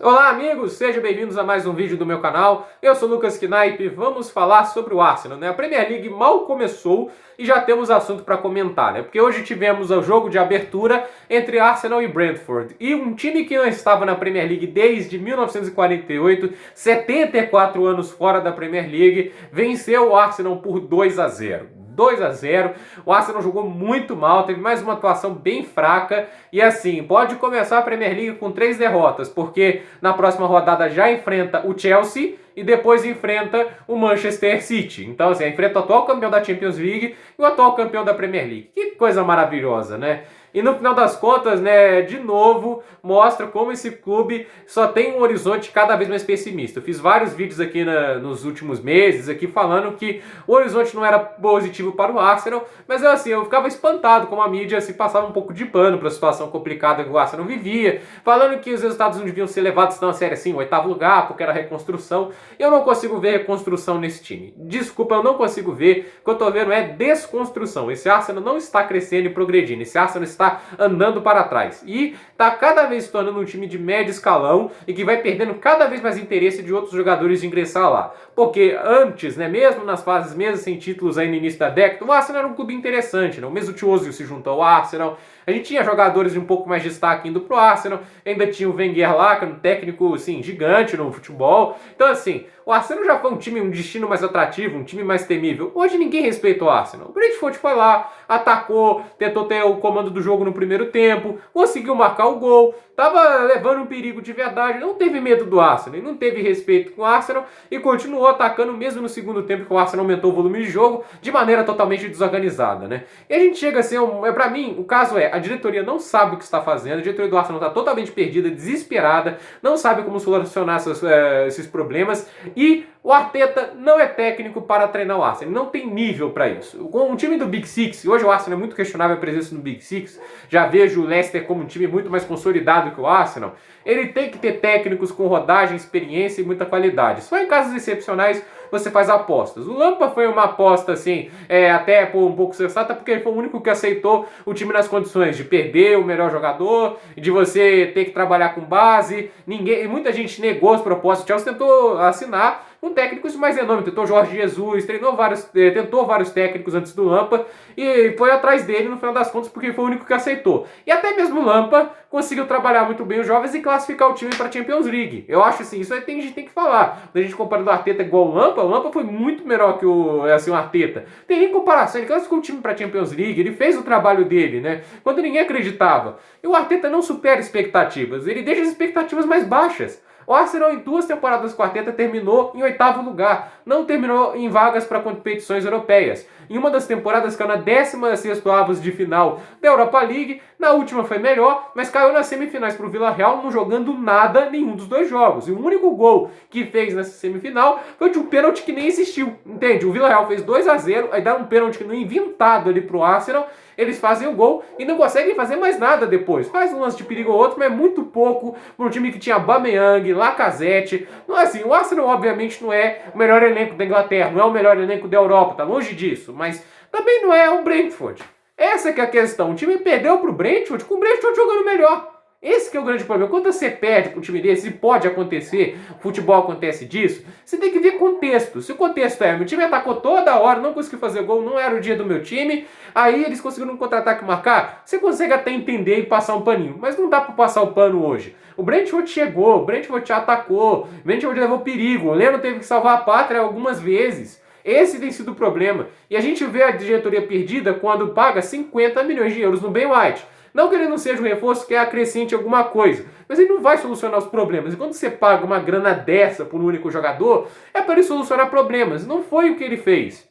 Olá amigos, sejam bem-vindos a mais um vídeo do meu canal. Eu sou Lucas Knaip e vamos falar sobre o Arsenal, né? A Premier League mal começou e já temos assunto para comentar, né? Porque hoje tivemos o jogo de abertura entre Arsenal e Brentford. E um time que não estava na Premier League desde 1948, 74 anos fora da Premier League, venceu o Arsenal por 2-0. 2-0, o Arsenal jogou muito mal, teve mais uma atuação bem fraca e assim, pode começar a Premier League com 3 derrotas, porque na próxima rodada já enfrenta o Chelsea e depois enfrenta o Manchester City. Então assim, enfrenta o atual campeão da Champions League e o atual campeão da Premier League. Que coisa maravilhosa, né? E no final das contas, né, de novo, mostra como esse clube só tem um horizonte cada vez mais pessimista. Eu fiz vários vídeos aqui nos últimos meses, aqui falando que o horizonte não era positivo para o Arsenal, mas eu ficava espantado como a mídia se passava um pouco de pano para a situação complicada que o Arsenal vivia, falando que os resultados não deviam ser levados tão a sério assim, o 8º lugar, porque era reconstrução. Eu não consigo ver reconstrução nesse time. Desculpa, eu não consigo ver. O que eu tô vendo é desconstrução. Esse Arsenal não está crescendo e progredindo. Esse Arsenal está andando para trás. E está cada vez se tornando um time de médio escalão e que vai perdendo cada vez mais interesse de outros jogadores de ingressar lá. Porque antes, né, mesmo nas fases, mesmo sem títulos aí no início da década, o Arsenal era um clube interessante, né? O Mesut Ozil se juntou ao Arsenal. A gente tinha jogadores de um pouco mais de destaque indo pro Arsenal. Ainda tinha o Wenger lá, que era um técnico, assim, gigante no futebol. Então, assim, o Arsenal já foi um destino mais atrativo, um time mais temível. Hoje ninguém respeita o Arsenal. O Brentford foi lá, atacou, tentou ter o comando do jogo no primeiro tempo, conseguiu marcar o gol, tava levando um perigo de verdade, não teve medo do Arsenal, não teve respeito com o Arsenal e continuou atacando mesmo no segundo tempo que o Arsenal aumentou o volume de jogo de maneira totalmente desorganizada, né? E a gente chega assim, pra mim, o caso é, a diretoria não sabe o que está fazendo, a diretoria do Arsenal está totalmente perdida, desesperada, não sabe como solucionar esses problemas. E o Arteta não é técnico para treinar o Arsenal, ele não tem nível para isso. Com um time do Big Six, hoje o Arsenal é muito questionável a presença no Big Six, já vejo o Leicester como um time muito mais consolidado que o Arsenal, ele tem que ter técnicos com rodagem, experiência e muita qualidade. Só em casos excepcionais você faz apostas. O Lampa foi uma aposta assim, até um pouco sensata, porque ele foi o único que aceitou o time nas condições de perder o melhor jogador, de você ter que trabalhar com base. Muita gente negou as propostas. O Chelsea tentou assinar um técnico mais renome, tentou Jorge Jesus, tentou vários técnicos antes do Lampa e foi atrás dele no final das contas porque foi o único que aceitou. E até mesmo o Lampa conseguiu trabalhar muito bem os jovens e classificar o time para a Champions League. Eu acho assim, isso aí a gente tem que falar. Quando a gente compara o Arteta igual o Lampa foi muito melhor que o Arteta. Tem nem comparação, ele classificou o time para a Champions League, ele fez o trabalho dele, né? Quando ninguém acreditava. E o Arteta não supera expectativas, ele deixa as expectativas mais baixas. O Arsenal em 2 temporadas com a Arteta terminou em 8º lugar, não terminou em vagas para competições europeias. Em uma das temporadas caiu na 16ª avos de final da Europa League, na última foi melhor, mas caiu nas semifinais para o Villarreal não jogando nada nenhum dos 2 jogos. E o único gol que fez nessa semifinal foi de um pênalti que nem existiu, entende? O Villarreal fez 2-0, aí dá um pênalti que não inventado ali pro Arsenal, eles fazem o gol e não conseguem fazer mais nada depois. Faz um lance de perigo ou outro, mas é muito pouco para um time que tinha Aubameyang, Lacazette. Não é assim, o Arsenal obviamente não é o melhor elenco da Inglaterra, não é o melhor elenco da Europa, tá longe disso, mas também não é o Brentford. Essa que é a questão, o time perdeu pro Brentford com o Brentford jogando melhor. Esse que é o grande problema. Quando você perde para um time desse, e pode acontecer, futebol acontece disso, você tem que ver contexto. Se o contexto é, meu time atacou toda hora, não conseguiu fazer gol, não era o dia do meu time, aí eles conseguiram um contra-ataque marcar, você consegue até entender e passar um paninho, mas não dá para passar o pano hoje. O Brentford chegou, o Brentford te atacou, o Brentford levou perigo, o Leno teve que salvar a pátria algumas vezes. Esse tem sido o problema. E a gente vê a diretoria perdida quando paga 50 milhões de euros no Ben White. Não que ele não seja um reforço que acrescente alguma coisa, mas ele não vai solucionar os problemas. E quando você paga uma grana dessa por um único jogador, é para ele solucionar problemas. Não foi o que ele fez.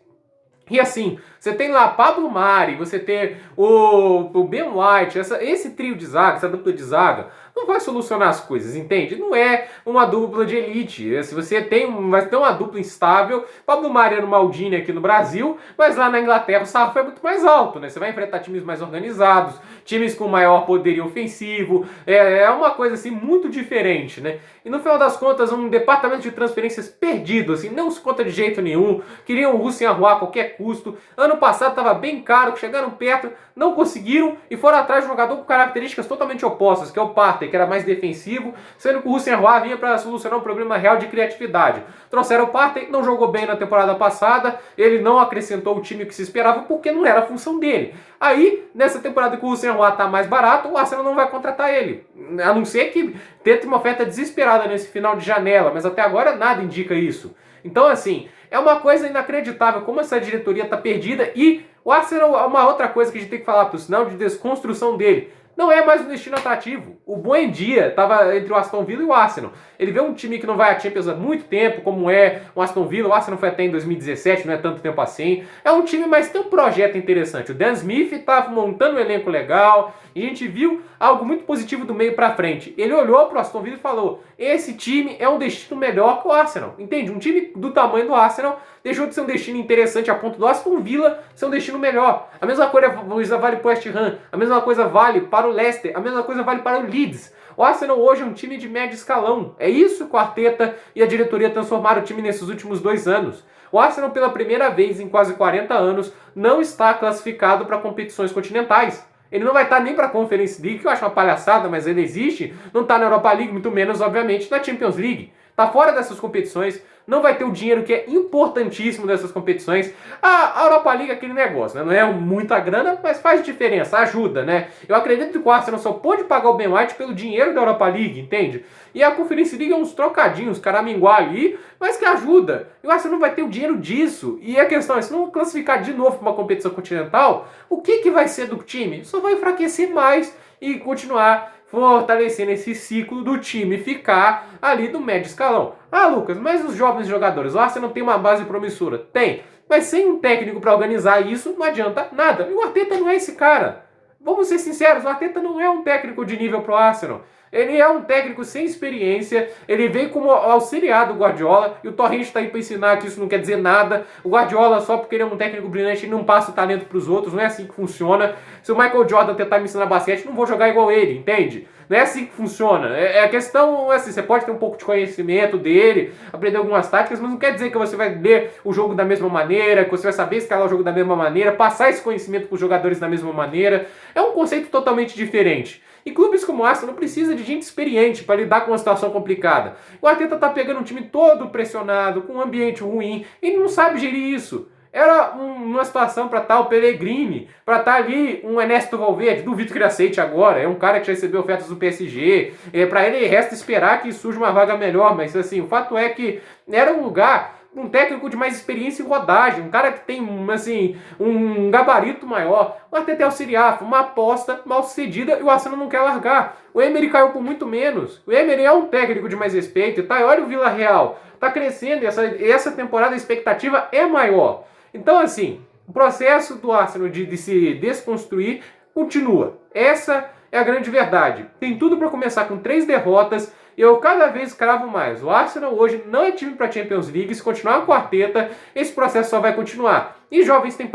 E assim, você tem lá Pablo Mari, você tem o Ben White, esse trio de zaga, essa dupla de zaga, não vai solucionar as coisas, entende? Não é uma dupla de elite. Se você vai ter uma dupla instável, Pablo Mari era no Maldini aqui no Brasil, mas lá na Inglaterra o sarrafo é muito mais alto, né? Você vai enfrentar times mais organizados, times com maior poderio ofensivo, é uma coisa assim muito diferente, né? E no final das contas, um departamento de transferências perdido, assim, não se conta de jeito nenhum, queriam o Hussein Arroa a qualquer custo. Ano passado estava bem caro, chegaram perto, não conseguiram e foram atrás de um jogador com características totalmente opostas, que é o Partey, Partey, que era mais defensivo, sendo que o Hussein Roy vinha para solucionar um problema real de criatividade. Trouxeram o Partey, não jogou bem na temporada passada, ele não acrescentou o time que se esperava porque não era a função dele. Aí, nessa temporada que o Hussein Roy tá mais barato, o Arsenal não vai contratar ele. A não ser que tente uma oferta desesperada nesse final de janela, mas até agora nada indica isso. Então, assim, é uma coisa inacreditável como essa diretoria tá perdida e o Arsenal, uma outra coisa que a gente tem que falar, por sinal de desconstrução dele, não é mais um destino atrativo. O Buendia estava entre o Aston Villa e o Arsenal. Ele vê um time que não vai à Champions há muito tempo, como é o Aston Villa. O Arsenal foi até em 2017, não é tanto tempo assim. É um time, mas tem um projeto interessante. O Dan Smith estava montando um elenco legal e a gente viu algo muito positivo do meio para frente. Ele olhou para o Aston Villa e falou: esse time é um destino melhor que o Arsenal. Entende? Um time do tamanho do Arsenal deixou de ser um destino interessante a ponto do Aston Villa ser um destino melhor. A mesma coisa vale para o West Ham, a mesma coisa vale para o Leicester, a mesma coisa vale para o Leeds. O Arsenal hoje é um time de médio escalão. É isso que o Arteta e a diretoria transformaram o time nesses últimos 2 anos. O Arsenal, pela primeira vez em quase 40 anos, não está classificado para competições continentais. Ele não vai estar nem para a Conference League, que eu acho uma palhaçada, mas ele existe. Não está na Europa League, muito menos, obviamente, na Champions League. Está fora dessas competições, não vai ter o dinheiro que é importantíssimo dessas competições. A Europa League é aquele negócio, né? Não é muita grana, mas faz diferença, ajuda, né? Eu acredito que o Arsenal só pode pagar o Ben White pelo dinheiro da Europa League, entende? E a Conference League é uns trocadinhos, caraminguá ali, mas que ajuda. E o Arsenal não vai ter o dinheiro disso. E a questão é, se não classificar de novo para uma competição continental, o que vai ser do time? Só vai enfraquecer mais e continuar fortalecendo esse ciclo do time ficar ali do médio escalão. Ah, Lucas, mas os jovens jogadores, o Arsenal tem uma base promissora? Tem, mas sem um técnico para organizar isso não adianta nada. E o Arteta não é esse cara. Vamos ser sinceros, o Arteta não é um técnico de nível pro Arsenal. Ele é um técnico sem experiência, ele veio como auxiliar do Guardiola, e o Torrent está aí para ensinar que isso não quer dizer nada. O Guardiola, só porque ele é um técnico brilhante, ele não passa o talento para os outros, não é assim que funciona. Se o Michael Jordan tentar me ensinar basquete, não vou jogar igual ele, entende? Não é assim que funciona. A questão é assim, você pode ter um pouco de conhecimento dele, aprender algumas táticas, mas não quer dizer que você vai ler o jogo da mesma maneira, que você vai saber escalar o jogo da mesma maneira, passar esse conhecimento para os jogadores da mesma maneira. É um conceito totalmente diferente. E clubes como o Arsenal não precisam de gente experiente para lidar com uma situação complicada. O Arteta tá pegando um time todo pressionado, com um ambiente ruim, e ele não sabe gerir isso. Era uma situação para estar o Pellegrini, para estar ali um Ernesto Valverde, duvido que ele aceite agora, é um cara que já recebeu ofertas do PSG, para ele resta esperar que surja uma vaga melhor, mas assim, o fato é que era um lugar, um técnico de mais experiência em rodagem, um cara que tem assim, um gabarito maior. O Arteta é auxiliar, uma aposta mal sucedida e o Arsenal não quer largar. O Emery caiu por muito menos. O Emery é um técnico de mais respeito, tá? Olha o Villarreal, tá crescendo e essa temporada a expectativa é maior. Então, assim, o processo do Arsenal de se desconstruir continua. Essa é a grande verdade. Tem tudo para começar com 3 derrotas. Eu cada vez cravo mais. O Arsenal hoje não é time para Champions League. Se continuar com a Arteta, esse processo só vai continuar. E jovens têm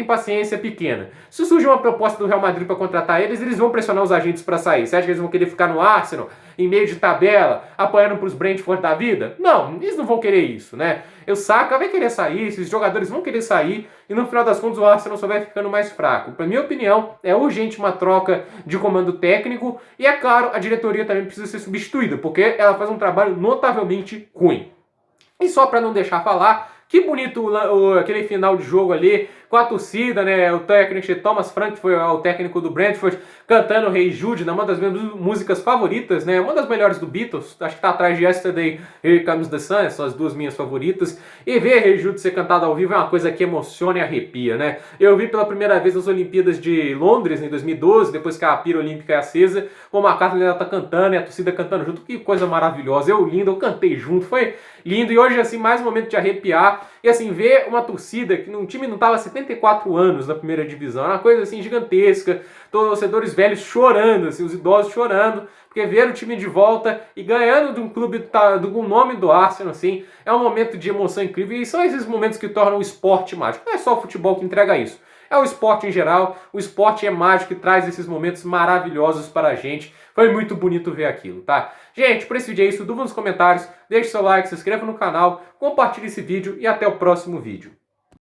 paciência pequena. Se surgir uma proposta do Real Madrid para contratar eles, eles vão pressionar os agentes para sair. Você acha que eles vão querer ficar no Arsenal, em meio de tabela, apanhando para os Brentford da vida? Não, eles não vão querer isso, né? O Saka vai querer sair, esses jogadores vão querer sair, e no final das contas o Arsenal só vai ficando mais fraco. Para minha opinião, é urgente uma troca de comando técnico, e é claro, a diretoria também precisa ser substituída, porque ela faz um trabalho notavelmente ruim. E só para não deixar falar, que bonito aquele final de jogo ali, com a torcida, né? O técnico Thomas Frank foi o técnico do Brentford, cantando Hey Jude, uma das minhas músicas favoritas, né? Uma das melhores do Beatles, acho que tá atrás de Yesterday, Here Comes the Sun, são as 2 minhas favoritas. E ver Hey Jude ser cantado ao vivo é uma coisa que emociona e arrepia, né? Eu vi pela primeira vez nas Olimpíadas de Londres, em 2012, depois que a pira olímpica é acesa, o McCartney tá cantando e a torcida cantando junto, que coisa maravilhosa. Eu cantei junto, foi lindo. E hoje, assim, mais um momento de arrepiar. E assim, ver uma torcida que um time não tava 74 anos na primeira divisão, era uma coisa assim gigantesca, torcedores velhos chorando, assim, os idosos chorando, porque ver o time de volta e ganhando de um clube com o nome do Arsenal, assim, é um momento de emoção incrível, e são esses momentos que tornam o esporte mágico. Não é só o futebol que entrega isso, é o esporte em geral. O esporte é mágico e traz esses momentos maravilhosos para a gente. Foi muito bonito ver aquilo, tá? Gente, por esse vídeo é isso, dúvida nos comentários, deixe seu like, se inscreva no canal, compartilhe esse vídeo e até o próximo vídeo.